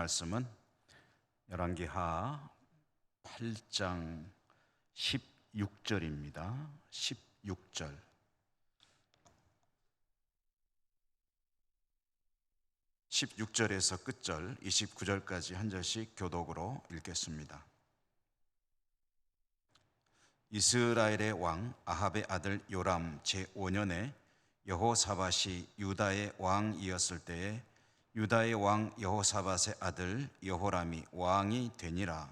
말씀은 열왕기하 8장 16절입니다. 16절. 16절에서 끝절 29절까지 한 절씩 교독으로 읽겠습니다. 이스라엘의 왕 아합의 아들 요람 제5년에 여호사밧이 유다의 왕이었을 때에 유다의 왕 여호사밧의 아들 여호람이 왕이 되니라.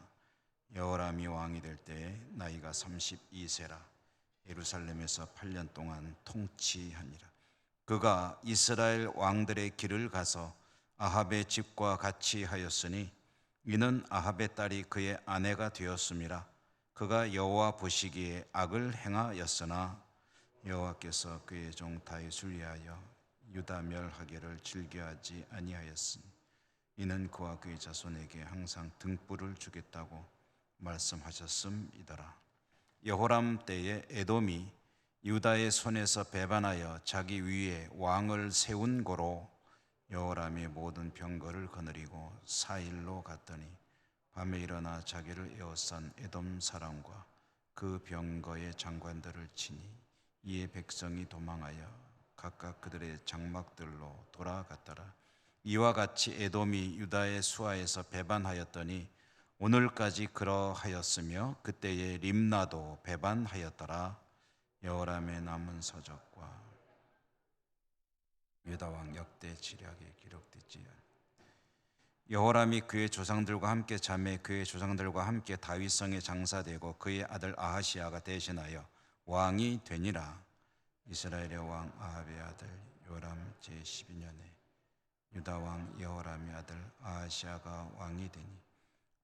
여호람이 왕이 될 때에 나이가 32세라. 예루살렘에서 8년 동안 통치하니라. 그가 이스라엘 왕들의 길을 가서 아합의 집과 같이 하였으니 이는 아합의 딸이 그의 아내가 되었음이라. 그가 여호와 보시기에 악을 행하였으나 여호와께서 그의 종 다윗을 위하여 유다 멸하기를 즐겨하지 아니하였으니 이는 그와 그의 자손에게 항상 등불을 주겠다고 말씀하셨음이더라. 여호람 때에 에돔이 유다의 손에서 배반하여 자기 위에 왕을 세운 고로 여호람이 모든 병거를 거느리고 사일로 갔더니 밤에 일어나 자기를 에워싼 에돔 사람과 그 병거의 장관들을 치니 이에 백성이 도망하여 각각 그들의 장막들로 돌아갔더라. 이와 같이 에돔이 유다의 수하에서 배반하였더니 오늘까지 그러하였으며 그때에 림나도 배반하였더라. 여호람의 남은 서적과 유다 왕 역대 지략에 기록되지 않. 여호람이 그의 조상들과 함께 자매 그의 조상들과 함께 다윗성에 장사되고 그의 아들 아하시아가 대신하여 왕이 되니라. 이스라엘의 왕 아합의 아들 요람 제12년에 유다 왕 여호람의 아들 아하시아가 왕이 되니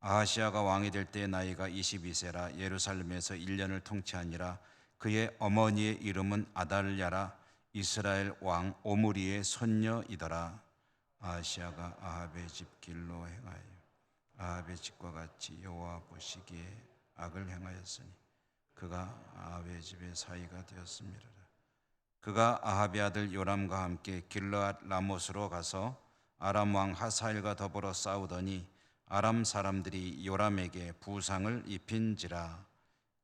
아하시아가 왕이 될 때 나이가 22세라. 예루살렘에서 1년을 통치하니라. 그의 어머니의 이름은 아달랴라. 이스라엘 왕 오므리의 손녀이더라. 아하시아가 아합의 집 길로 행하여 아합의 집과 같이 여호와 보시기에 악을 행하였으니 그가 아합의 집의 사위가 되었음이라. 그가 아합의 아들 요람과 함께 길르앗 라못으로 가서 아람 왕 하사엘과 더불어 싸우더니 아람 사람들이 요람에게 부상을 입힌지라.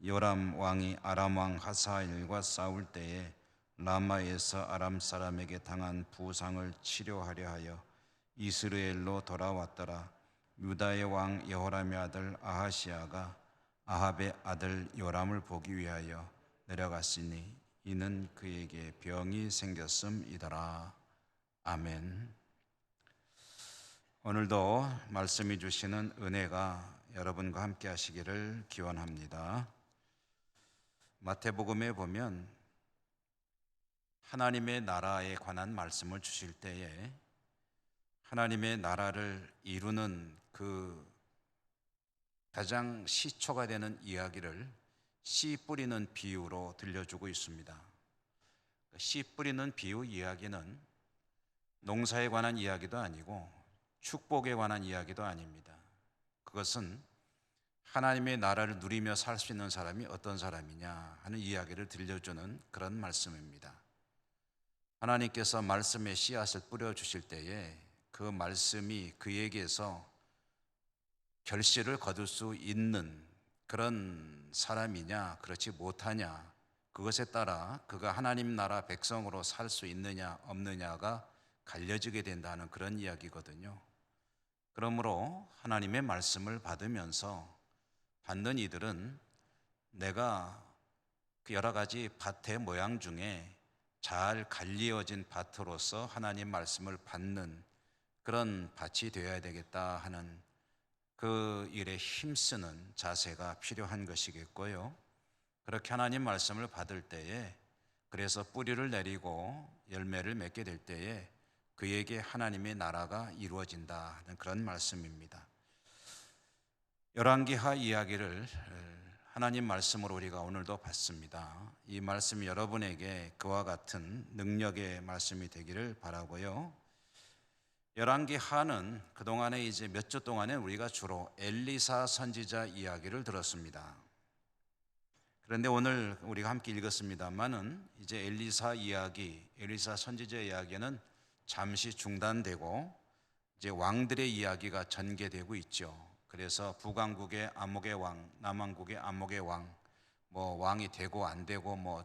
요람 왕이 아람 왕 하사엘과 싸울 때에 라마에서 아람 사람에게 당한 부상을 치료하려 하여 이스라엘로 돌아왔더라. 유다의 왕 여호람의 아들 아하시아가 아합의 아들 요람을 보기 위하여 내려갔으니 이는 그에게 병이 생겼음이더라. 아멘. 오늘도 말씀이 주시는 은혜가 여러분과 함께 하시기를 기원합니다. 마태복음에 보면 하나님의 나라에 관한 말씀을 주실 때에 하나님의 나라를 이루는 그 가장 시초가 되는 이야기를 씨 뿌리는 비유로 들려주고 있습니다. 씨 뿌리는 비유 이야기는 농사에 관한 이야기도 아니고 축복에 관한 이야기도 아닙니다. 그것은 하나님의 나라를 누리며 살 수 있는 사람이 어떤 사람이냐 하는 이야기를 들려주는 그런 말씀입니다. 하나님께서 말씀의 씨앗을 뿌려주실 때에 그 말씀이 그에게서 결실을 거둘 수 있는 그런 사람이냐 그렇지 못하냐 그것에 따라 그가 하나님 나라 백성으로 살 수 있느냐 없느냐가 갈려지게 된다는 그런 이야기거든요. 그러므로 하나님의 말씀을 받으면서 받는 이들은 내가 그 여러 가지 밭의 모양 중에 잘 갈리어진 밭으로서 하나님 말씀을 받는 그런 밭이 되어야 되겠다 하는 그 일에 힘쓰는 자세가 필요한 것이겠고요. 그렇게 하나님 말씀을 받을 때에 그래서 뿌리를 내리고 열매를 맺게 될 때에 그에게 하나님의 나라가 이루어진다 하는 그런 말씀입니다. 열왕기하 이야기를 하나님 말씀으로 우리가 오늘도 봤습니다. 이 말씀이 여러분에게 그와 같은 능력의 말씀이 되기를 바라고요. 열왕기하는 그동안에 이제 몇 주 동안에 우리가 주로 엘리사 선지자 이야기를 들었습니다. 그런데 오늘 우리가 함께 읽었습니다만은 이제 엘리사 이야기, 엘리사 선지자 이야기는 잠시 중단되고 이제 왕들의 이야기가 전개되고 있죠. 그래서 북왕국의 아목의 왕, 남왕국의 아목의 왕, 뭐 왕이 되고 안 되고 뭐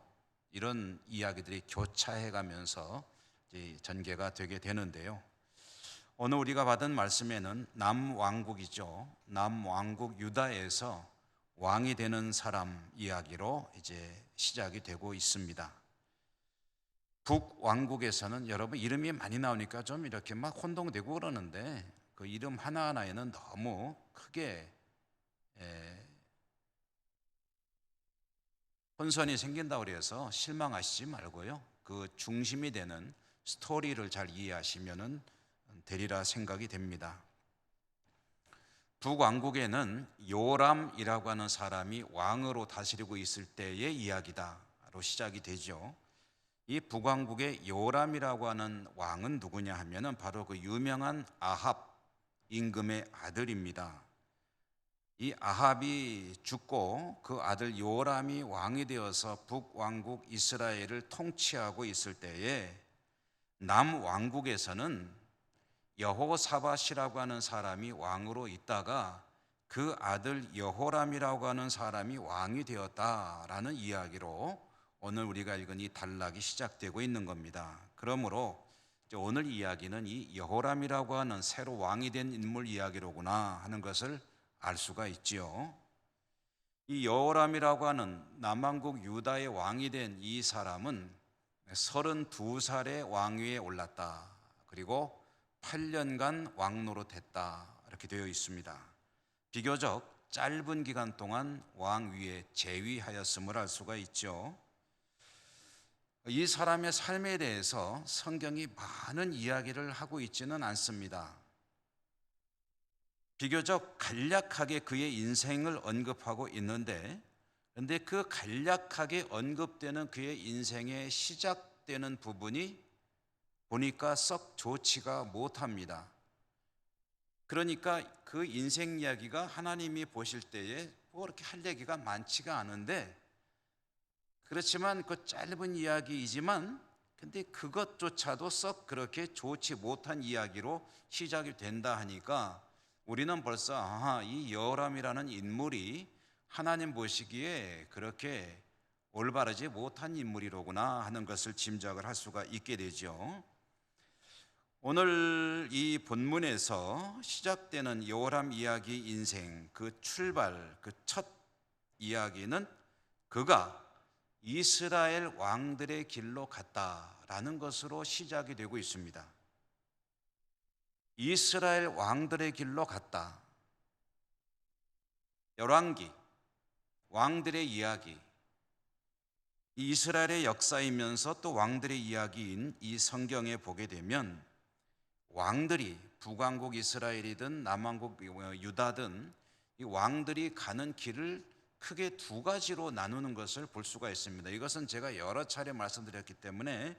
이런 이야기들이 교차해 가면서 전개가 되게 되는데요. 오늘 우리가 받은 말씀에는 남왕국이죠. 남왕국 유다에서 왕이 되는 사람 이야기로 이제 시작이 되고 있습니다. 북왕국에서는 여러분 이름이 많이 나오니까 좀 이렇게 막 혼동되고 그러는데 그 이름 하나하나에는 너무 크게 혼선이 생긴다고 그래서 실망하시지 말고요. 그 중심이 되는 스토리를 잘 이해하시면 되리라 생각이 됩니다. 북왕국에는 요람이라고 하는 사람이 왕으로 다스리고 있을 때의 이야기다로 시작이 되죠. 이 북왕국의 요람이라고 하는 왕은 누구냐 하면은 바로 그 유명한 아합 임금의 아들입니다. 이 아합이 죽고 그 아들 요람이 왕이 되어서 북왕국 이스라엘을 통치하고 있을 때에 남왕국에서는 여호사밧이라고 하는 사람이 왕으로 있다가 그 아들 여호람이라고 하는 사람이 왕이 되었다라는 이야기로 오늘 우리가 읽은 이 단락이 시작되고 있는 겁니다. 그러므로 오늘 이야기는 이 여호람이라고 하는 새로 왕이 된 인물 이야기로구나 하는 것을 알 수가 있지요. 이 여호람이라고 하는 남왕국 유다의 왕이 된 이 사람은 32살의 왕위에 올랐다. 그리고 8년간 왕노릇했다. 이렇게 되어 있습니다. 비교적 짧은 기간 동안 왕위에 재위하였음을 알 수가 있죠. 이 사람의 삶에 대해서 성경이 많은 이야기를 하고 있지는 않습니다. 비교적 간략하게 그의 인생을 언급하고 있는데, 그런데 그 간략하게 언급되는 그의 인생의 시작되는 부분이 보니까 썩 좋지가 못합니다. 그러니까 그 인생 이야기가 하나님이 보실 때에 뭐 그렇게 할 얘기가 많지가 않은데, 그렇지만 그 짧은 이야기이지만 근데 그것조차도 썩 그렇게 좋지 못한 이야기로 시작이 된다 하니까 우리는 벌써 이 여호람이라는 인물이 하나님 보시기에 그렇게 올바르지 못한 인물이로구나 하는 것을 짐작을 할 수가 있게 되죠. 오늘 이 본문에서 시작되는 여호람 이야기 인생 그 출발, 그 첫 이야기는 그가 이스라엘 왕들의 길로 갔다라는 것으로 시작이 되고 있습니다. 이스라엘 왕들의 길로 갔다. 열왕기, 왕들의 이야기, 이스라엘의 역사이면서 또 왕들의 이야기인 이 성경에 보게 되면 왕들이 북왕국 이스라엘이든 남왕국 유다든 이 왕들이 가는 길을 크게 두 가지로 나누는 것을 볼 수가 있습니다. 이것은 제가 여러 차례 말씀드렸기 때문에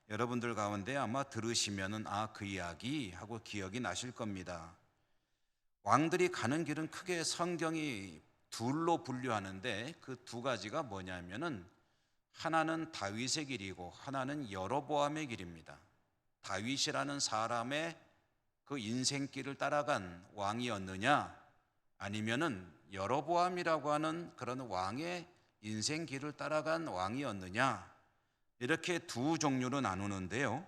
여러분들 가운데 아마 들으시면은 그 이야기 하고 기억이 나실 겁니다. 왕들이 가는 길은 크게 성경이 둘로 분류하는데 그 두 가지가 뭐냐면은 하나는 다윗의 길이고 하나는 여로보암의 길입니다. 다윗이라는 사람의 그 인생길을 따라간 왕이었느냐 아니면은 여로보암이라고 하는 그런 왕의 인생길을 따라간 왕이었느냐, 이렇게 두 종류로 나누는데요.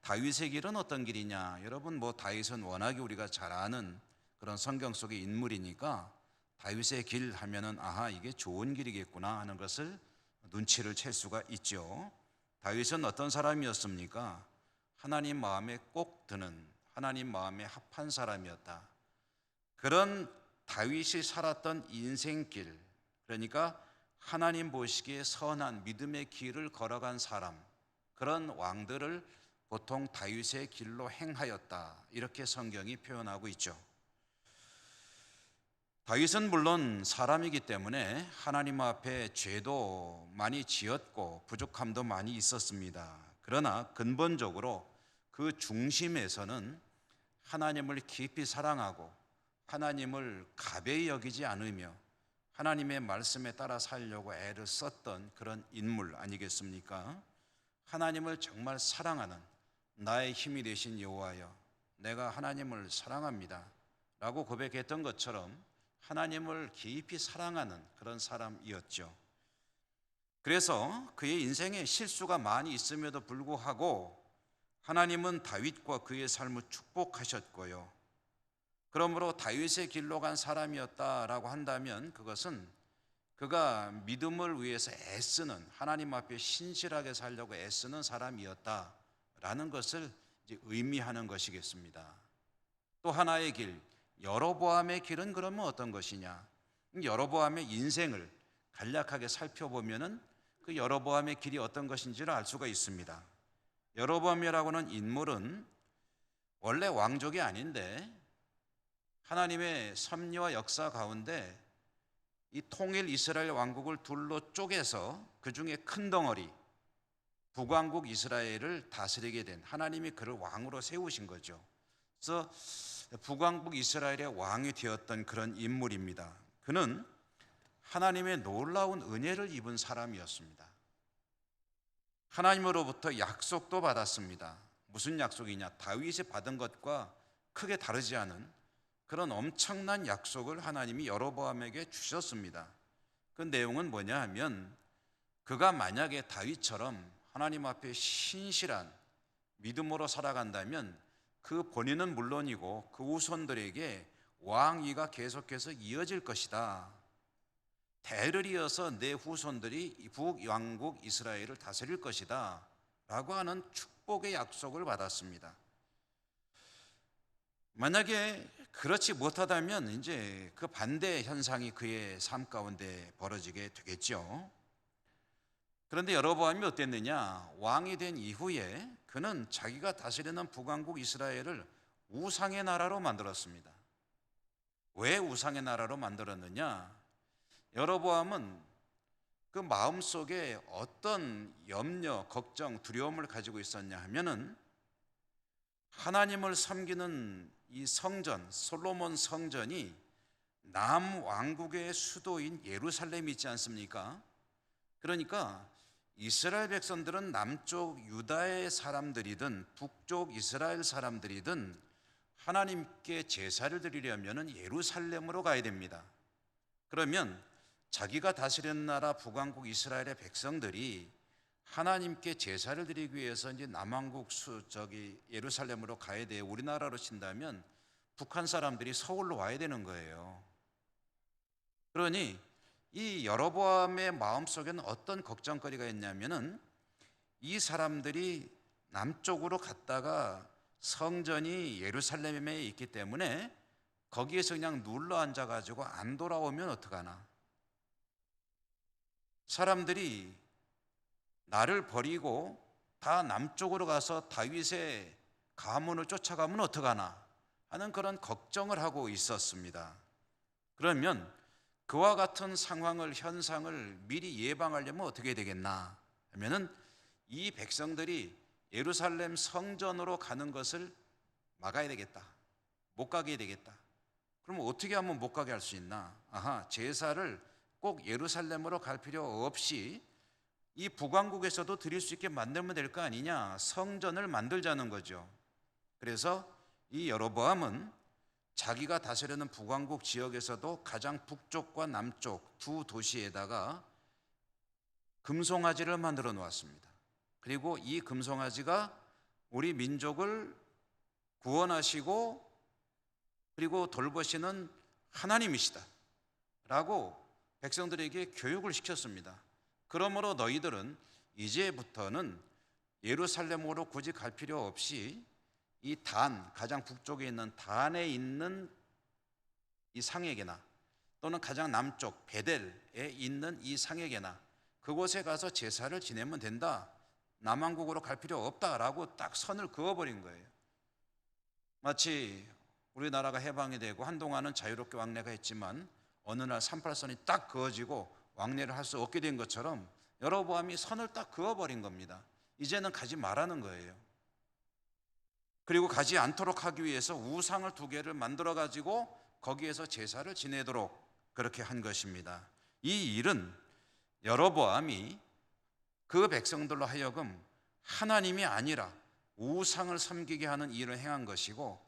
다윗의 길은 어떤 길이냐? 여러분 뭐 다윗은 워낙에 우리가 잘 아는 그런 성경 속의 인물이니까 다윗의 길 하면은 이게 좋은 길이겠구나 하는 것을 눈치를 챌 수가 있죠. 다윗은 어떤 사람이었습니까? 하나님 마음에 꼭 드는, 하나님 마음에 합한 사람이었다. 그런 다윗이 살았던 인생길, 그러니까 하나님 보시기에 선한 믿음의 길을 걸어간 사람, 그런 왕들을 보통 다윗의 길로 행하였다, 이렇게 성경이 표현하고 있죠. 다윗은 물론 사람이기 때문에 하나님 앞에 죄도 많이 지었고 부족함도 많이 있었습니다. 그러나 근본적으로 그 중심에서는 하나님을 깊이 사랑하고 하나님을 가벼이 여기지 않으며 하나님의 말씀에 따라 살려고 애를 썼던 그런 인물 아니겠습니까? 하나님을 정말 사랑하는 나의 힘이 되신 여호와여, 내가 하나님을 사랑합니다 라고 고백했던 것처럼 하나님을 깊이 사랑하는 그런 사람이었죠. 그래서 그의 인생에 실수가 많이 있음에도 불구하고 하나님은 다윗과 그의 삶을 축복하셨고요. 그러므로 다윗의 길로 간 사람이었다라고 한다면 그것은 그가 믿음을 위해서 애쓰는, 하나님 앞에 신실하게 살려고 애쓰는 사람이었다라는 것을 이제 의미하는 것이겠습니다. 또 하나의 길, 여로보암의 길은 그러면 어떤 것이냐? 여로보암의 인생을 간략하게 살펴보면은 그 여로보암의 길이 어떤 것인지를 알 수가 있습니다. 여로보암이라고는 인물은 원래 왕족이 아닌데 하나님의 섭리와 역사 가운데 이 통일 이스라엘 왕국을 둘로 쪼개서 그 중에 큰 덩어리 북왕국 이스라엘을 다스리게 된, 하나님이 그를 왕으로 세우신 거죠. 그래서 북왕국 이스라엘의 왕이 되었던 그런 인물입니다. 그는 하나님의 놀라운 은혜를 입은 사람이었습니다. 하나님으로부터 약속도 받았습니다. 무슨 약속이냐? 다윗이 받은 것과 크게 다르지 않은 그런 엄청난 약속을 하나님이 여로보암에게 주셨습니다. 그 내용은 뭐냐 하면 그가 만약에 다윗처럼 하나님 앞에 신실한 믿음으로 살아간다면 그 본인은 물론이고 그 후손들에게 왕위가 계속해서 이어질 것이다. 대를 이어서 내 후손들이 북왕국 이스라엘을 다스릴 것이다 라고 하는 축복의 약속을 받았습니다. 만약에 그렇지 못하다면 이제 그 반대 현상이 그의 삶 가운데 벌어지게 되겠죠. 그런데 여로보암이 어땠느냐? 왕이 된 이후에 그는 자기가 다스리는 북왕국 이스라엘을 우상의 나라로 만들었습니다. 왜 우상의 나라로 만들었느냐? 여로보암은 그 마음속에 어떤 염려, 걱정, 두려움을 가지고 있었냐 하면은 하나님을 섬기는 이 성전, 솔로몬 성전이 남왕국의 수도인 예루살렘이 있지 않습니까? 그러니까 이스라엘 백성들은 남쪽 유다의 사람들이든 북쪽 이스라엘 사람들이든 하나님께 제사를 드리려면 예루살렘으로 가야 됩니다. 그러면 자기가 다스리는 나라 북왕국 이스라엘의 백성들이 하나님께 제사를 드리기 위해서 이제 남왕국 예루살렘으로 가야 돼요. 우리나라로 친다면 북한 사람들이 서울로 와야 되는 거예요. 그러니 이 여로보암의 마음속에는 어떤 걱정거리가 있냐면은 이 사람들이 남쪽으로 갔다가 성전이 예루살렘에 있기 때문에 거기에서 그냥 눌러 앉아가지고 안 돌아오면 어떡하나? 사람들이 나를 버리고 다 남쪽으로 가서 다윗의 가문을 쫓아가면 어떡하나 하는 그런 걱정을 하고 있었습니다. 그러면 그와 같은 상황을, 현상을 미리 예방하려면 어떻게 되겠나 하면은 이 백성들이 예루살렘 성전으로 가는 것을 막아야 되겠다. 못 가게 되겠다. 그럼 어떻게 하면 못 가게 할 수 있나? 제사를 꼭 예루살렘으로 갈 필요 없이 이 북왕국에서도 드릴 수 있게 만들면 될 거 아니냐? 성전을 만들자는 거죠. 그래서 이 여로보암은 자기가 다스리는 북왕국 지역에서도 가장 북쪽과 남쪽 두 도시에다가 금송아지를 만들어 놓았습니다. 그리고 이 금송아지가 우리 민족을 구원하시고 그리고 돌보시는 하나님이시다 라고 백성들에게 교육을 시켰습니다. 그러므로 너희들은 이제부터는 예루살렘으로 굳이 갈 필요 없이 이 가장 북쪽에 있는 단에 있는 이 상에게나 또는 가장 남쪽 베델에 있는 이 상에게나 그곳에 가서 제사를 지내면 된다. 남왕국으로 갈 필요 없다라고 딱 선을 그어버린 거예요. 마치 우리나라가 해방이 되고 한동안은 자유롭게 왕래가 했지만 어느 날 38선이 딱 그어지고 왕래를 할 수 없게 된 것처럼 여로보암이 선을 딱 그어버린 겁니다. 이제는 가지 말라는 거예요. 그리고 가지 않도록 하기 위해서 우상을 2개를 만들어 가지고 거기에서 제사를 지내도록 그렇게 한 것입니다. 이 일은 여로보암이 그 백성들로 하여금 하나님이 아니라 우상을 섬기게 하는 일을 행한 것이고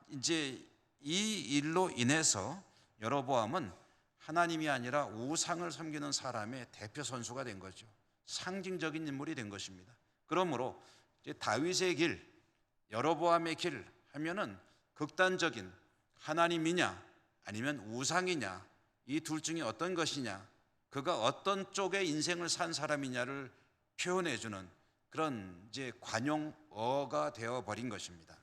이제 이 일로 인해서 여로보암은 하나님이 아니라 우상을 섬기는 사람의 대표 선수가 된 거죠. 상징적인 인물이 된 것입니다. 그러므로 이제 다윗의 길, 여로보암의 길 하면은 극단적인 하나님이냐 아니면 우상이냐, 이 둘 중에 어떤 것이냐, 그가 어떤 쪽의 인생을 산 사람이냐를 표현해 주는 그런 이제 관용어가 되어 버린 것입니다.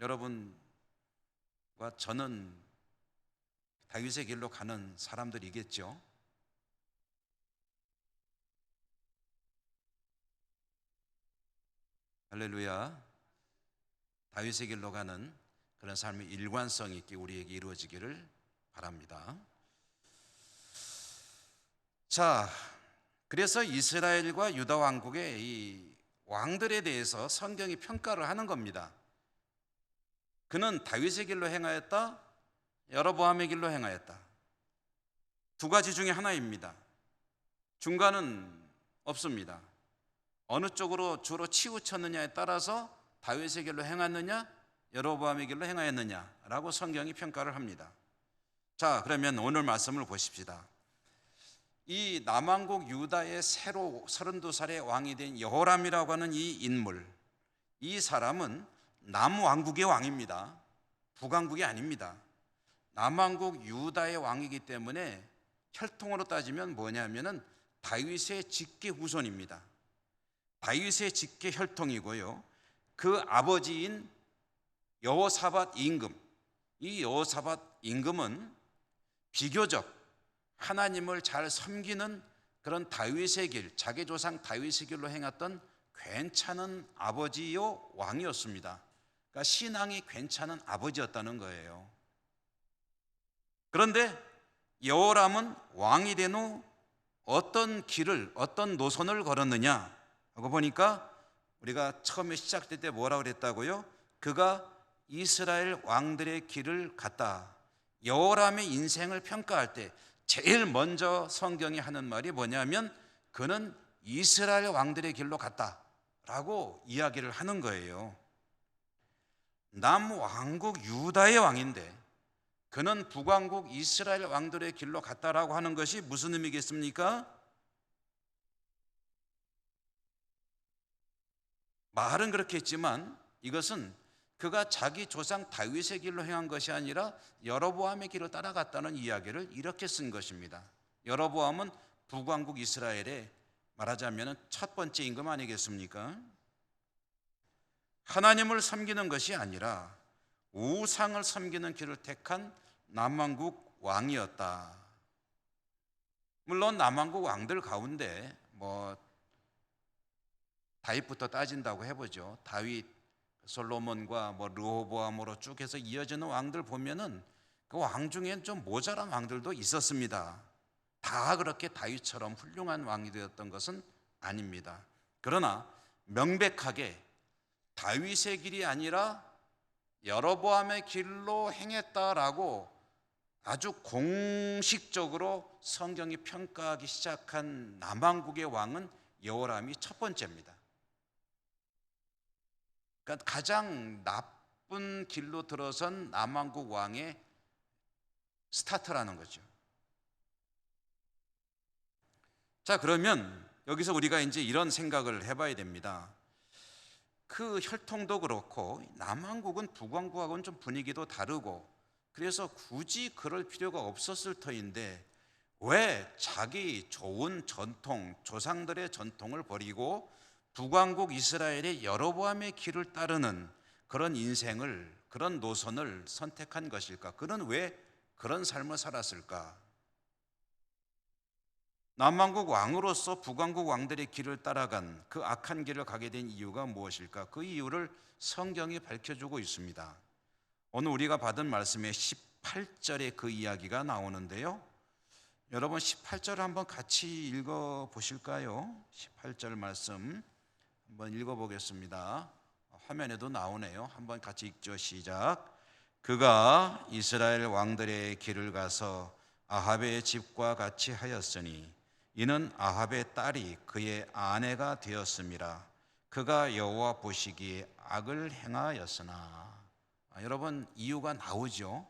여러분과 저는 다윗의 길로 가는 사람들이겠죠. 할렐루야. 다윗의 길로 가는 그런 삶의 일관성 있게 우리에게 이루어지기를 바랍니다. 자, 그래서 이스라엘과 유다 왕국의 이 왕들에 대해서 성경이 평가를 하는 겁니다. 그는 다윗의 길로 행하였다, 여로보암의 길로 행하였다. 두 가지 중에 하나입니다. 중간은 없습니다. 어느 쪽으로 주로 치우쳤느냐에 따라서 다윗의 길로 행하느냐, 여로보암의 길로 행하였느냐라고 성경이 평가를 합니다. 자, 그러면 오늘 말씀을 보십시다. 이 남왕국 유다의 새로 32살의 왕이 된 여호람이라고 하는 이 인물, 이 사람은 남왕국의 왕입니다. 북왕국이 아닙니다. 남왕국 유다의 왕이기 때문에 혈통으로 따지면 뭐냐면은 다윗의 직계 후손입니다. 다윗의 직계 혈통이고요. 그 아버지인 여호사밧 임금, 이 여호사밧 임금은 비교적 하나님을 잘 섬기는 그런 다윗의 길, 자기 조상 다윗의 길로 행했던 괜찮은 아버지요 왕이었습니다. 그러니까 신앙이 괜찮은 아버지였다는 거예요. 그런데 여호람은 왕이 된 후 어떤 길을, 어떤 노선을 걸었느냐 하고 보니까 우리가 처음에 시작될 때 뭐라고 그랬다고요? 그가 이스라엘 왕들의 길을 갔다. 여호람의 인생을 평가할 때 제일 먼저 성경이 하는 말이 뭐냐면 그는 이스라엘 왕들의 길로 갔다라고 이야기를 하는 거예요. 남왕국 유다의 왕인데 그는 북왕국 이스라엘 왕들의 길로 갔다라고 하는 것이 무슨 의미겠습니까? 말은 그렇게 했지만 이것은 그가 자기 조상 다윗의 길로 행한 것이 아니라 여로보암의 길을 따라갔다는 이야기를 이렇게 쓴 것입니다. 여로보암은 북왕국 이스라엘의 말하자면 첫 번째 임금 아니겠습니까? 하나님을 섬기는 것이 아니라 우상을 섬기는 길을 택한 남왕국 왕이었다. 물론 남왕국 왕들 가운데 다윗부터 따진다고 해보죠. 다윗, 솔로몬과 르호보암으로 쭉 해서 이어지는 왕들 보면은 그 왕 중엔 좀 모자란 왕들도 있었습니다. 다 그렇게 다윗처럼 훌륭한 왕이 되었던 것은 아닙니다. 그러나 명백하게 다윗의 길이 아니라 여로보암의 길로 행했다라고 아주 공식적으로 성경이 평가하기 시작한 남왕국의 왕은 여호람이 첫 번째입니다. 그러니까 가장 나쁜 길로 들어선 남왕국 왕의 스타트라는 거죠. 자, 그러면 여기서 우리가 이제 이런 생각을 해봐야 됩니다. 그 혈통도 그렇고 남왕국은 북왕국하고는 좀 분위기도 다르고 그래서 굳이 그럴 필요가 없었을 터인데 왜 자기 좋은 전통, 조상들의 전통을 버리고 북왕국 이스라엘의 여로보암의 길을 따르는 그런 인생을, 그런 노선을 선택한 것일까? 그는 왜 그런 삶을 살았을까? 남왕국 왕으로서 북왕국 왕들의 길을 따라간 그 악한 길을 가게 된 이유가 무엇일까? 그 이유를 성경이 밝혀주고 있습니다. 오늘 우리가 받은 말씀의 18절에 그 이야기가 나오는데요. 여러분 18절을 한번 같이 읽어보실까요? 18절 말씀 한번 읽어보겠습니다. 화면에도 나오네요. 한번 같이 읽죠. 시작. 그가 이스라엘 왕들의 길을 가서 아합의 집과 같이 하였으니 이는 아합의 딸이 그의 아내가 되었음이라. 그가 여호와 보시기에 악을 행하였으나. 여러분, 이유가 나오죠.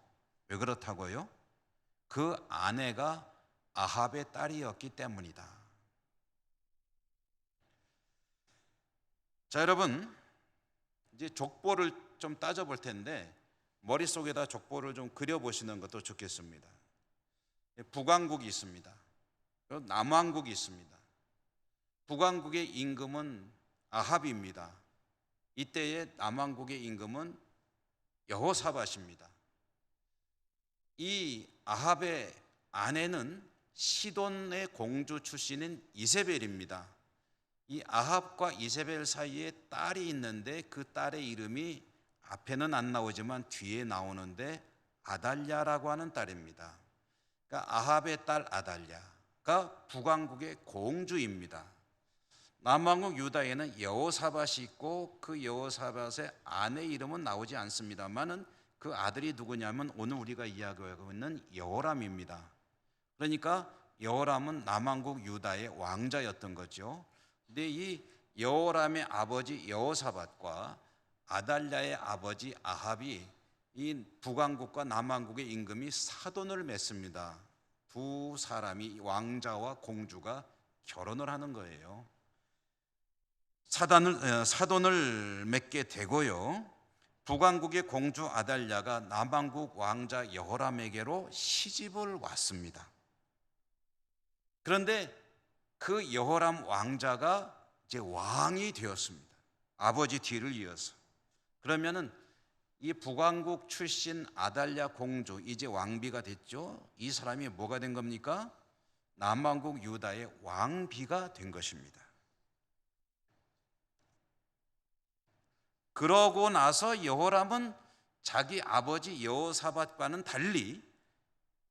왜 그렇다고요? 그 아내가 아합의 딸이었기 때문이다. 자, 여러분, 이제 족보를 좀 따져볼 텐데 머릿속에다 족보를 좀 그려보시는 것도 좋겠습니다. 북왕국이 있습니다. 그리고 남왕국이 있습니다. 북왕국의 임금은 아합입니다. 이때의 남왕국의 임금은 여호사밧입니다. 이 아합의 아내는 시돈의 공주 출신인 이세벨입니다. 이 아합과 이세벨 사이에 딸이 있는데 그 딸의 이름이 앞에는 안 나오지만 뒤에 나오는데 아달랴라고 하는 딸입니다. 그러니까 아합의 딸 아달랴가 북왕국의 공주입니다. 남왕국 유다에는 여호사밧이 있고 그 여호사밧의 아내 이름은 나오지 않습니다만은 그 아들이 누구냐면 오늘 우리가 이야기하고 있는 여호람입니다. 그러니까 여호람은 남왕국 유다의 왕자였던 거죠. 근데 이 여호람의 아버지 여호사밧과 아달랴의 아버지 아합이 이 북왕국과 남왕국의 임금이 사돈을 맺습니다. 두 사람이 왕자와 공주가 결혼을 하는 거예요. 사돈을 맺게 되고요. 북왕국의 공주 아달랴가 남왕국 왕자 여호람에게로 시집을 왔습니다. 그런데 그 여호람 왕자가 이제 왕이 되었습니다. 아버지 뒤를 이어서. 그러면은 이 북왕국 출신 아달랴 공주 이제 왕비가 됐죠. 이 사람이 뭐가 된 겁니까? 남왕국 유다의 왕비가 된 것입니다. 그러고 나서 여호람은 자기 아버지 여호사밧과는 달리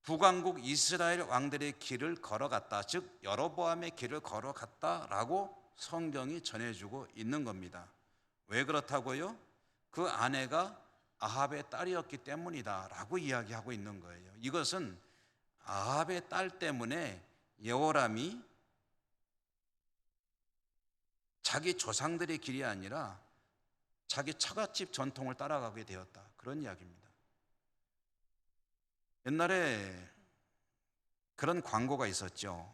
북왕국 이스라엘 왕들의 길을 걸어갔다. 즉 여로보암의 길을 걸어갔다라고 성경이 전해주고 있는 겁니다. 왜 그렇다고요? 그 아내가 아합의 딸이었기 때문이다라고 이야기하고 있는 거예요. 이것은 아합의 딸 때문에 여호람이 자기 조상들의 길이 아니라 자기 처갓집 전통을 따라가게 되었다. 그런 이야기입니다. 옛날에 그런 광고가 있었죠.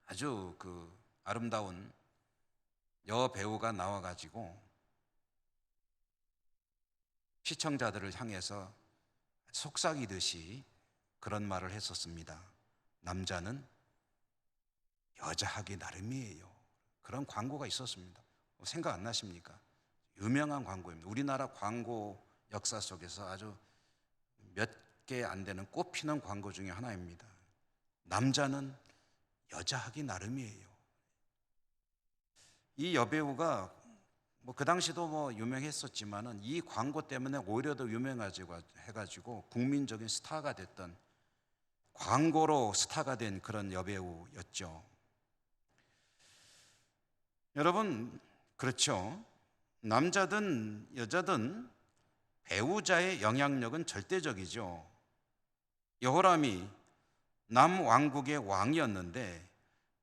아주 그 아름다운 여배우가 나와가지고 시청자들을 향해서 속삭이듯이 그런 말을 했었습니다. 남자는 여자하기 나름이에요. 그런 광고가 있었습니다. 생각 안 나십니까? 유명한 광고입니다. 우리나라 광고 역사 속에서 아주 몇 개 안 되는 꼽히는 광고 중에 하나입니다. 남자는 여자하기 나름이에요. 이 여배우가 그 당시도 유명했었지만은 이 광고 때문에 오히려 더 유명해지고 해가지고 국민적인 스타가 됐던, 광고로 스타가 된 그런 여배우였죠. 여러분, 그렇죠. 남자든 여자든 배우자의 영향력은 절대적이죠. 여호람이 남왕국의 왕이었는데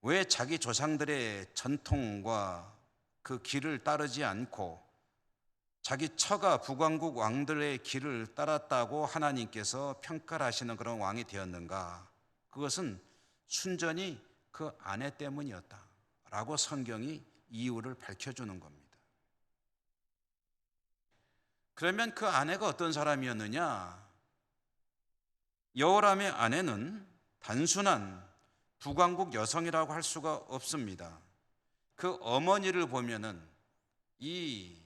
왜 자기 조상들의 전통과 그 길을 따르지 않고 자기 처가 북왕국 왕들의 길을 따랐다고 하나님께서 평가를 하시는 그런 왕이 되었는가? 그것은 순전히 그 아내 때문이었다라고 성경이 이유를 밝혀주는 겁니다. 그러면 그 아내가 어떤 사람이었느냐? 여호람의 아내는 단순한 북왕국 여성이라고 할 수가 없습니다. 그 어머니를 보면은 이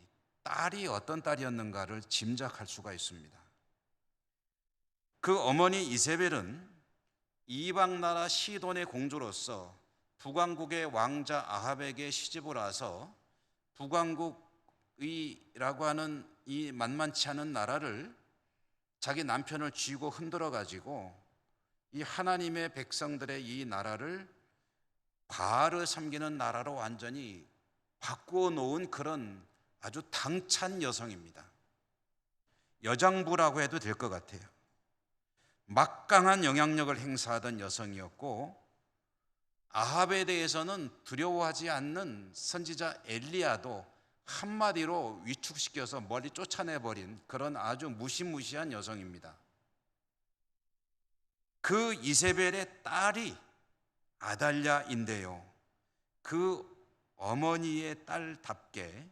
딸이 어떤 딸이었는가를 짐작할 수가 있습니다. 그 어머니 이세벨은 이방 나라 시돈의 공주로서 북왕국의 왕자 아합에게 시집을 와서 북왕국이라고 하는 이 만만치 않은 나라를 자기 남편을 쥐고 흔들어 가지고 이 하나님의 백성들의 이 나라를 바알을 섬기는 나라로 완전히 바꾸어 놓은 그런 아주 당찬 여성입니다. 여장부라고 해도 될 것 같아요. 막강한 영향력을 행사하던 여성이었고, 아합에 대해서는 두려워하지 않는 선지자 엘리야도 한마디로 위축시켜서 멀리 쫓아내버린 그런 아주 무시무시한 여성입니다. 그 이세벨의 딸이 아달랴인데요, 그 어머니의 딸답게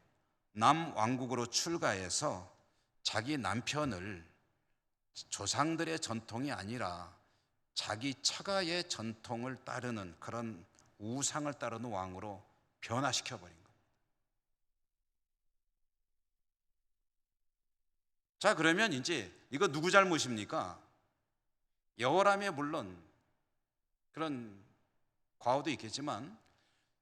남왕국으로 출가해서 자기 남편을 조상들의 전통이 아니라 자기 처가의 전통을 따르는 그런 우상을 따르는 왕으로 변화시켜버린 겁니다. 자, 그러면 이제 이거 누구 잘못입니까? 여호람의 물론 그런 과오도 있겠지만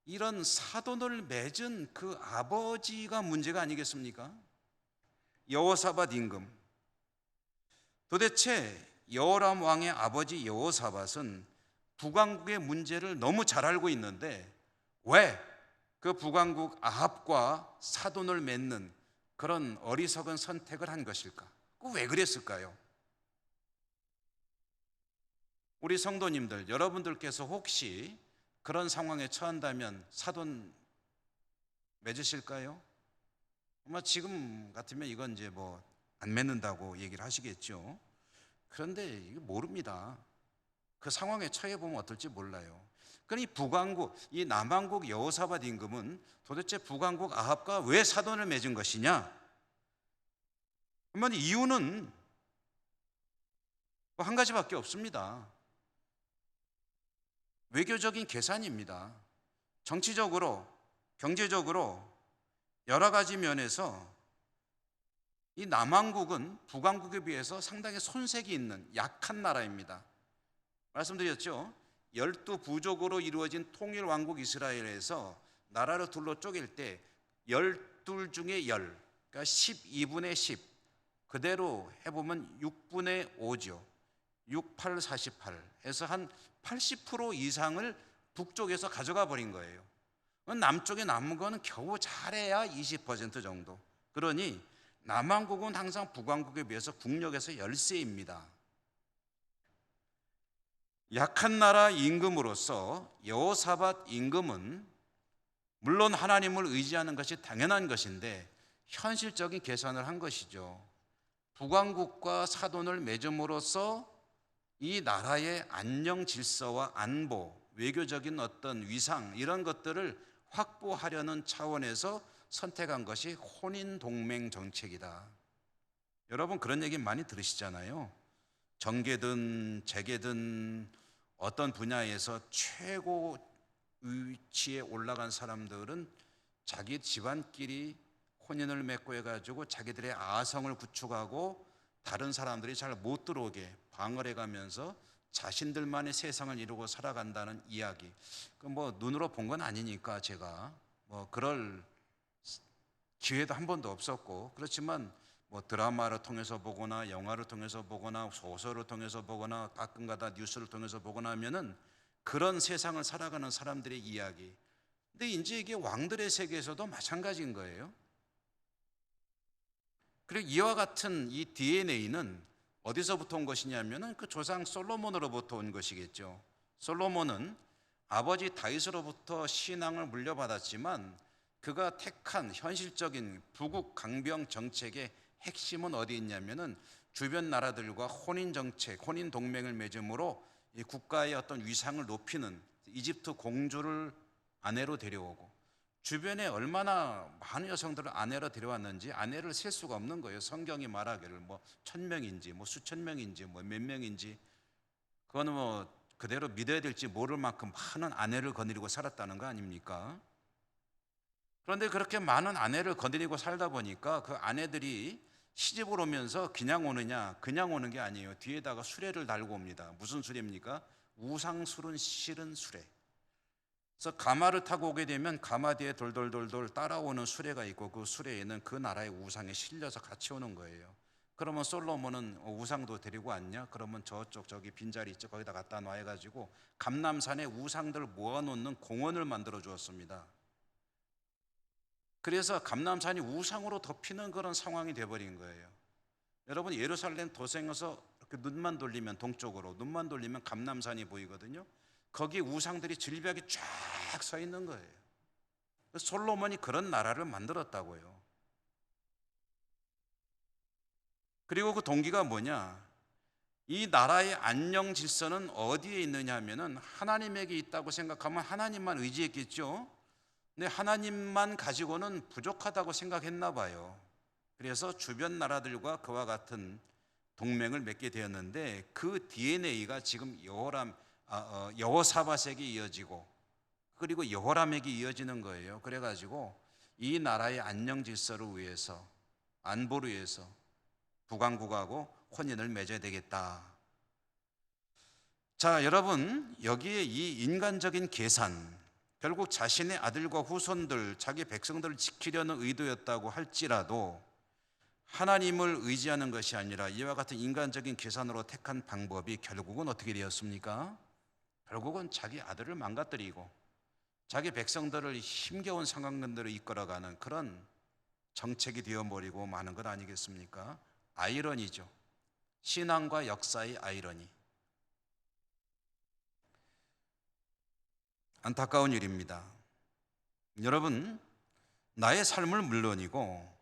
이런 사돈을 맺은 그 아버지가 문제가 아니겠습니까? 여호사밧 임금. 도대체 여호람 왕의 아버지 여호사밧은 북왕국의 문제를 너무 잘 알고 있는데 왜 그 북왕국 아합과 사돈을 맺는 그런 어리석은 선택을 한 것일까? 왜 그랬을까요? 우리 성도님들, 여러분들께서 혹시 그런 상황에 처한다면 사돈 맺으실까요? 아마 지금 같으면 이건 이제 뭐 안 맺는다고 얘기를 하시겠죠. 그런데 이게 모릅니다. 그 상황에 처해 보면 어떨지 몰라요. 그러니 북왕국, 이 남왕국 여호사밧 임금은 도대체 북왕국 아합과 왜 사돈을 맺은 것이냐? 한마디 이유는 한 가지밖에 없습니다. 외교적인 계산입니다. 정치적으로, 경제적으로 여러 가지 면에서 이 남왕국은 북왕국에 비해서 상당히 손색이 있는 약한 나라입니다. 말씀드렸죠. 12부족으로 이루어진 통일왕국 이스라엘에서 나라를 둘로 쪼갤 때 12 중에 10, 그러니까 12분의 10, 그대로 해보면 6분의 5죠. 6, 8, 48 해서 한 80% 이상을 북쪽에서 가져가 버린 거예요. 남쪽에 남은 거는 겨우 잘해야 20% 정도. 그러니 남왕국은 항상 북왕국에 비해서 국력에서 열세입니다. 약한 나라 임금으로서 여호사밧 임금은 물론 하나님을 의지하는 것이 당연한 것인데 현실적인 계산을 한 것이죠. 북왕국과 사돈을 맺음으로써 이 나라의 안녕 질서와 안보, 외교적인 어떤 위상 이런 것들을 확보하려는 차원에서 선택한 것이 혼인동맹 정책이다. 여러분 그런 얘기 많이 들으시잖아요. 정계든 재계든 어떤 분야에서 최고 위치에 올라간 사람들은 자기 집안끼리 혼인을 맺고 해가지고 자기들의 아성을 구축하고 다른 사람들이 잘 못 들어오게 방을 해가면서 자신들만의 세상을 이루고 살아간다는 이야기. 그 뭐 눈으로 본 건 아니니까 제가 뭐 그럴 기회도 한 번도 없었고, 그렇지만 뭐 드라마를 통해서 보거나 영화를 통해서 보거나 소설을 통해서 보거나 가끔가다 뉴스를 통해서 보거나 하면은 그런 세상을 살아가는 사람들의 이야기. 근데 이제 이게 왕들의 세계에서도 마찬가지인 거예요. 그리고 이와 같은 이 DNA는 어디서부터 온 것이냐면은 그 조상 솔로몬으로부터 온 것이겠죠. 솔로몬은 아버지 다윗으로부터 신앙을 물려받았지만 그가 택한 현실적인 부국 강병 정책의 핵심은 어디 있냐면은 주변 나라들과 혼인 정책, 혼인 동맹을 맺음으로 이 국가의 어떤 위상을 높이는 이집트 공주를 아내로 데려오고, 주변에 얼마나 많은 여성들을 아내로 데려왔는지 아내를 셀 수가 없는 거예요. 성경이 말하기를 뭐 1000명인지 뭐 수천 명인지 뭐 몇 명인지 그거는 뭐 그대로 믿어야 될지 모를 만큼 많은 아내를 거느리고 살았다는 거 아닙니까? 그런데 그렇게 많은 아내를 거느리고 살다 보니까 그 아내들이 시집을 오면서 그냥 오느냐, 그냥 오는 게 아니에요. 뒤에다가 수레를 달고 옵니다. 무슨 수레입니까? 우상술은 실은 수레. 그래서 가마를 타고 오게 되면 가마 뒤에 돌돌돌돌 따라오는 수레가 있고 그 수레에는 그 나라의 우상에 실려서 같이 오는 거예요. 그러면 솔로몬은 우상도 데리고 왔냐? 그러면 저쪽 저기 빈자리 있죠, 거기다 갖다 놔 해가지고 감람산에 우상들을 모아놓는 공원을 만들어 주었습니다. 그래서 감람산이 우상으로 덮이는 그런 상황이 돼버린 거예요. 여러분 예루살렘 도성에서 이렇게 눈만 돌리면 동쪽으로 눈만 돌리면 감람산이 보이거든요. 거기 우상들이 질비하게 쫙 서 있는 거예요. 솔로몬이 그런 나라를 만들었다고요. 그리고 그 동기가 뭐냐? 이 나라의 안녕 질서는 어디에 있느냐 하면은 하나님에게 있다고 생각하면 하나님만 의지했겠죠. 근데 하나님만 가지고는 부족하다고 생각했나 봐요. 그래서 주변 나라들과 그와 같은 동맹을 맺게 되었는데 그 DNA가 지금 여호사밧에게 이어지고 그리고 여호람에게 이어지는 거예요. 그래가지고 이 나라의 안녕 질서를 위해서, 안보를 위해서 북왕국하고 혼인을 맺어야 되겠다. 자, 여러분, 여기에 이 인간적인 계산, 결국 자신의 아들과 후손들, 자기 백성들을 지키려는 의도였다고 할지라도 하나님을 의지하는 것이 아니라 이와 같은 인간적인 계산으로 택한 방법이 결국은 어떻게 되었습니까? 결국은 자기 아들을 망가뜨리고 자기 백성들을 힘겨운 상황들을 이끌어가는 그런 정책이 되어버리고 마는 것 아니겠습니까? 아이러니죠. 신앙과 역사의 아이러니. 안타까운 일입니다. 여러분, 나의 삶을 물론이고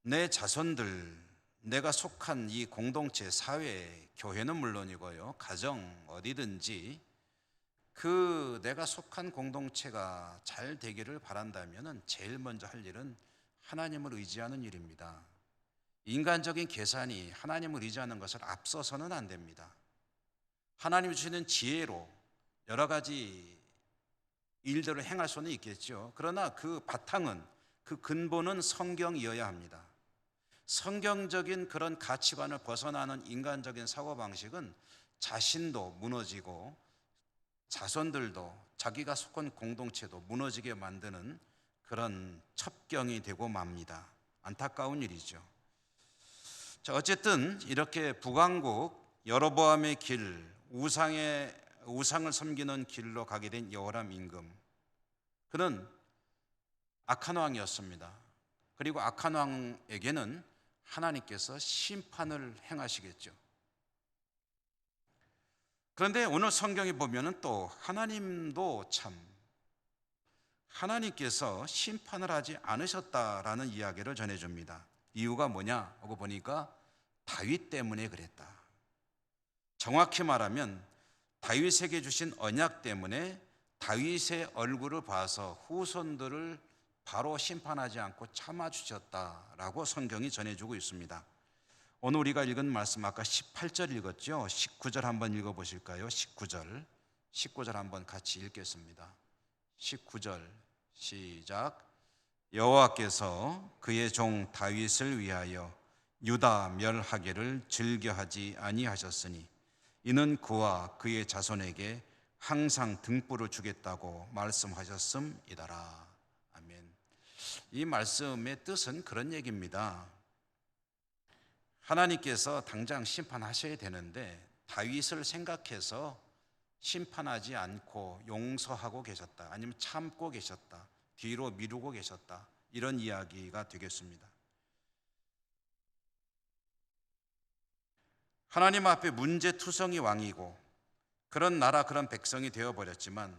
내 자손들, 내가 속한 이 공동체, 사회, 교회는 물론이고요. 가정, 어디든지 그 내가 속한 공동체가 잘 되기를 바란다면 제일 먼저 할 일은 하나님을 의지하는 일입니다. 인간적인 계산이 하나님을 의지하는 것을 앞서서는 안 됩니다. 하나님이 주시는 지혜로 여러 가지 일들을 행할 수는 있겠죠. 그러나 그 바탕은, 그 근본은 성경이어야 합니다. 성경적인 그런 가치관을 벗어나는 인간적인 사고방식은 자신도 무너지고 자손들도 자기가 속한 공동체도 무너지게 만드는 그런 첩경이 되고 맙니다. 안타까운 일이죠. 자, 어쨌든 이렇게 북왕국 여로보암의 길, 우상을 섬기는 길로 가게 된 여호람 임금, 그는 악한 왕이었습니다. 그리고 악한 왕에게는 하나님께서 심판을 행하시겠죠. 그런데 오늘 성경에 보면은 또 하나님도 참 하나님께서 심판을 하지 않으셨다라는 이야기를 전해줍니다. 이유가 뭐냐 하고 보니까 다윗 때문에 그랬다. 정확히 말하면 다윗에게 주신 언약 때문에 다윗의 얼굴을 봐서 후손들을 바로 심판하지 않고 참아주셨다라고 성경이 전해주고 있습니다. 오늘 우리가 읽은 말씀 아까 18절 읽었죠? 19절 한번 읽어보실까요? 19절 한번 같이 읽겠습니다. 19절 시작. 여호와께서 그의 종 다윗을 위하여 유다 멸하기를 즐겨하지 아니하셨으니 이는 그와 그의 자손에게 항상 등불을 주겠다고 말씀하셨음이더라. 아멘. 이 말씀의 뜻은 그런 얘기입니다. 하나님께서 당장 심판하셔야 되는데 다윗을 생각해서 심판하지 않고 용서하고 계셨다, 아니면 참고 계셨다, 뒤로 미루고 계셨다, 이런 이야기가 되겠습니다. 하나님 앞에 문제투성이 왕이고 그런 나라, 그런 백성이 되어버렸지만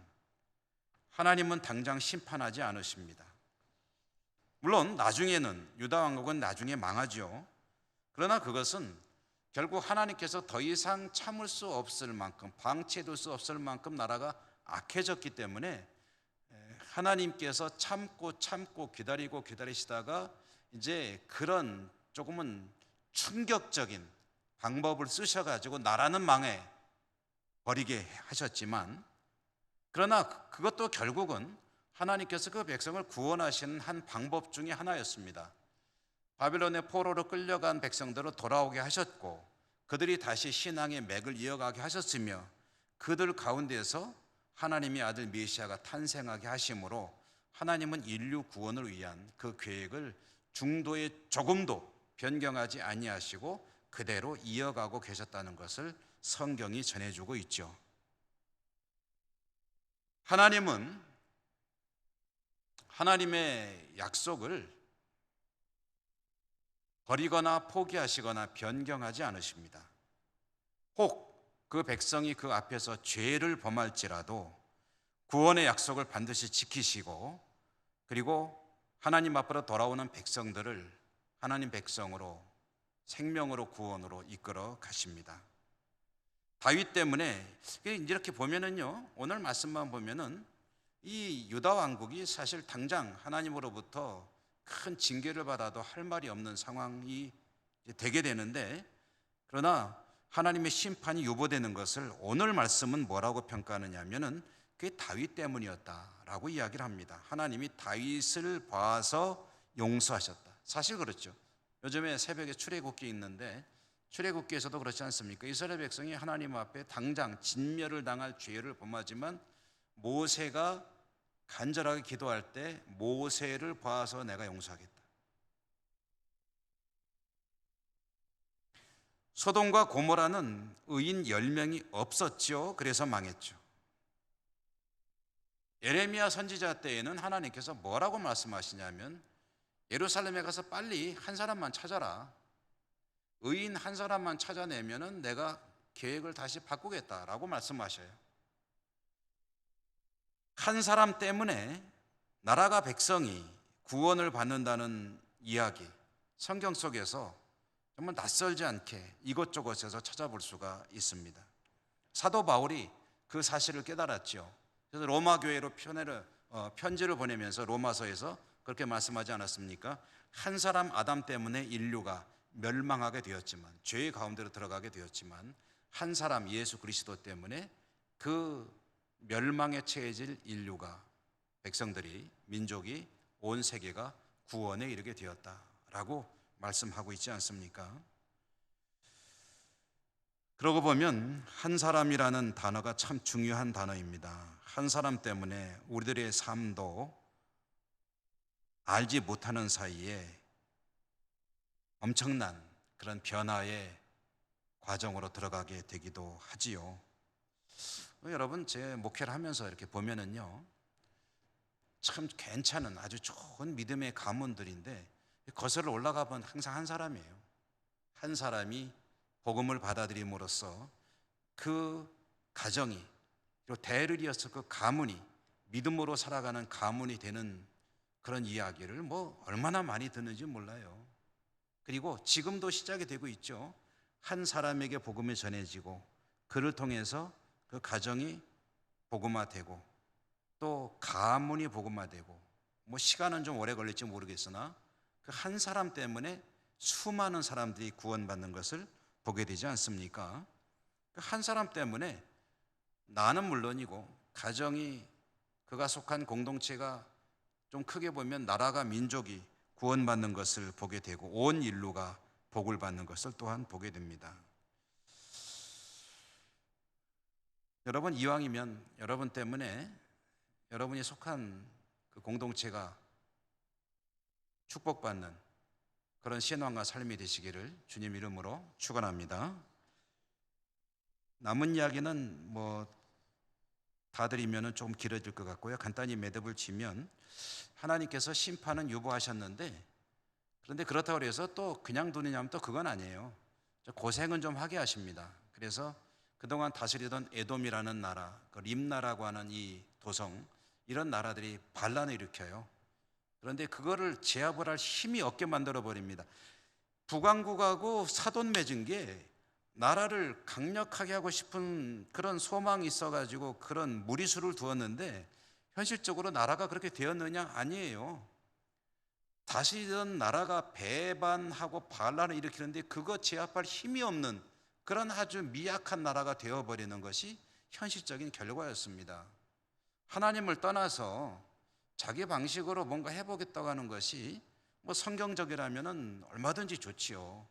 하나님은 당장 심판하지 않으십니다. 물론 나중에는 유다 왕국은 나중에 망하죠. 그러나 그것은 결국 하나님께서 더 이상 참을 수 없을 만큼, 방치해둘 수 없을 만큼 나라가 악해졌기 때문에 하나님께서 참고 기다리시다가 이제 그런 조금은 충격적인 방법을 쓰셔가지고 나라는 망해 버리게 하셨지만, 그러나 그것도 결국은 하나님께서 그 백성을 구원하시는 한 방법 중에 하나였습니다. 바빌론의 포로로 끌려간 백성들을 돌아오게 하셨고 그들이 다시 신앙의 맥을 이어가게 하셨으며 그들 가운데서 하나님의 아들 메시아가 탄생하게 하심으로 하나님은 인류 구원을 위한 그 계획을 중도에 조금도 변경하지 아니하시고 그대로 이어가고 계셨다는 것을 성경이 전해주고 있죠. 하나님은 하나님의 약속을 버리거나 포기하시거나 변경하지 않으십니다. 혹 그 백성이 그 앞에서 죄를 범할지라도 구원의 약속을 반드시 지키시고, 그리고 하나님 앞으로 돌아오는 백성들을 하나님 백성으로, 생명으로, 구원으로 이끌어 가십니다. 다윗 때문에 이렇게 보면은요, 오늘 말씀만 보면은 이 유다 왕국이 사실 당장 하나님으로부터 큰 징계를 받아도 할 말이 없는 상황이 되게 되는데, 그러나 하나님의 심판이 유보되는 것을 오늘 말씀은 뭐라고 평가하느냐 하면은 그게 다윗 때문이었다라고 이야기를 합니다. 하나님이 다윗을 봐서 용서하셨다. 사실 그렇죠. 요즘에 새벽에 출애굽기 있는데, 출애굽기에서도 그렇지 않습니까? 이스라엘 백성이 하나님 앞에 당장 진멸을 당할 죄를 범하지만 모세가 간절하게 기도할 때 모세를 봐서 내가 용서하겠다. 소돔과 고모라는 의인 10명이 없었죠. 그래서 망했죠. 예레미야 선지자 때에는 하나님께서 뭐라고 말씀하시냐면, 예루살렘에 가서 빨리 한 사람만 찾아라. 의인 한 사람만 찾아내면은 내가 계획을 다시 바꾸겠다라고 말씀하셔요. 한 사람 때문에 나라가, 백성이 구원을 받는다는 이야기, 성경 속에서 정말 낯설지 않게 이곳저곳에서 찾아볼 수가 있습니다. 사도 바울이 그 사실을 깨달았죠. 그래서 로마 교회로 편지를 보내면서 로마서에서 그렇게 말씀하지 않았습니까? 한 사람 아담 때문에 인류가 멸망하게 되었지만, 죄의 가운데로 들어가게 되었지만, 한 사람 예수 그리스도 때문에 그 멸망에 처해질 인류가, 백성들이, 민족이, 온 세계가 구원에 이르게 되었다라고 말씀하고 있지 않습니까? 그러고 보면 한 사람이라는 단어가 참 중요한 단어입니다. 한 사람 때문에 우리들의 삶도 알지 못하는 사이에 엄청난 그런 변화의 과정으로 들어가게 되기도 하지요. 여러분, 제 목회를 하면서 이렇게 보면은요, 참 괜찮은 아주 좋은 믿음의 가문들인데 거슬러 올라가 본 항상 한 사람이에요. 한 사람이 복음을 받아들임으로써 그 가정이, 그리고 대를 이어서 그 가문이 믿음으로 살아가는 가문이 되는 그런 이야기를 뭐 얼마나 많이 듣는지 몰라요. 그리고 지금도 시작이 되고 있죠. 한 사람에게 복음이 전해지고 그를 통해서 그 가정이 복음화되고 또 가문이 복음화되고, 뭐 시간은 좀 오래 걸릴지 모르겠으나 그 한 사람 때문에 수많은 사람들이 구원받는 것을 보게 되지 않습니까? 그 한 사람 때문에 나는 물론이고 가정이, 그가 속한 공동체가, 좀 크게 보면 나라가, 민족이 구원받는 것을 보게 되고 온 인류가 복을 받는 것을 또한 보게 됩니다. 여러분, 이왕이면 여러분 때문에 여러분이 속한 그 공동체가 축복받는 그런 신앙과 삶이 되시기를 주님 이름으로 축원합니다. 남은 이야기는 뭐 다 드리면은 좀 길어질 것 같고요. 간단히 매듭을 치면, 하나님께서 심판은 유보하셨는데, 그런데 그렇다고 해서 또 그냥 두느냐면 또 그건 아니에요. 고생은 좀 하게 하십니다. 그래서 그동안 다스리던 에돔이라는 나라, 그 림나라고 하는 이 도성, 이런 나라들이 반란을 일으켜요. 그런데 그거를 제압을 할 힘이 없게 만들어 버립니다. 북왕국하고 사돈 맺은 게 나라를 강력하게 하고 싶은 그런 소망이 있어가지고 그런 무리수를 두었는데, 현실적으로 나라가 그렇게 되었느냐? 아니에요. 다스리던 나라가 배반하고 반란을 일으키는데 그거 제압할 힘이 없는 그런 아주 미약한 나라가 되어버리는 것이 현실적인 결과였습니다. 하나님을 떠나서 자기 방식으로 뭔가 해보겠다고 하는 것이 뭐 성경적이라면 얼마든지 좋지요.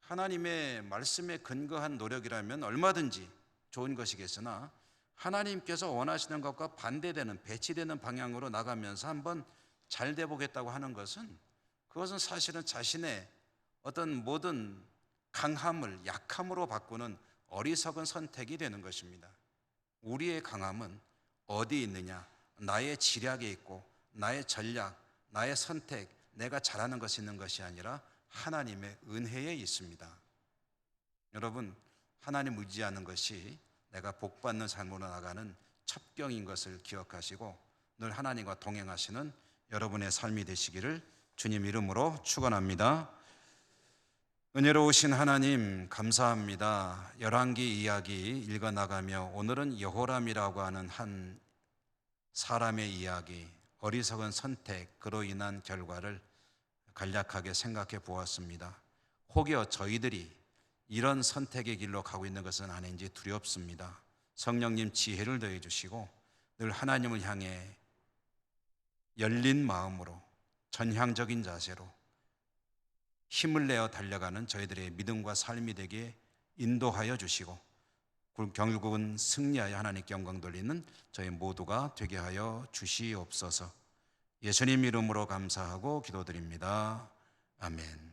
하나님의 말씀에 근거한 노력이라면 얼마든지 좋은 것이겠으나, 하나님께서 원하시는 것과 반대되는, 배치되는 방향으로 나가면서 한번 잘 돼보겠다고 하는 것은, 그것은 사실은 자신의 어떤 모든 강함을 약함으로 바꾸는 어리석은 선택이 되는 것입니다. 우리의 강함은 어디에 있느냐? 나의 지략에 있고, 나의 전략, 나의 선택, 내가 잘하는 것이 있는 것이 아니라 하나님의 은혜에 있습니다. 여러분, 하나님 의지하는 것이 내가 복받는 삶으로 나가는 첩경인 것을 기억하시고 늘 하나님과 동행하시는 여러분의 삶이 되시기를 주님 이름으로 축원합니다. 은혜로우신 하나님 감사합니다. 열왕기 이야기 읽어나가며 오늘은 여호람이라고 하는 한 사람의 이야기, 어리석은 선택, 그로 인한 결과를 간략하게 생각해 보았습니다. 혹여 저희들이 이런 선택의 길로 가고 있는 것은 아닌지 두렵습니다. 성령님 지혜를 더해 주시고 늘 하나님을 향해 열린 마음으로 전향적인 자세로 힘을 내어 달려가는 저희들의 믿음과 삶이 되게 인도하여 주시고 결국은 승리하여 하나님께 영광 돌리는 저희 모두가 되게 하여 주시옵소서. 예수님 이름으로 감사하고 기도드립니다. 아멘.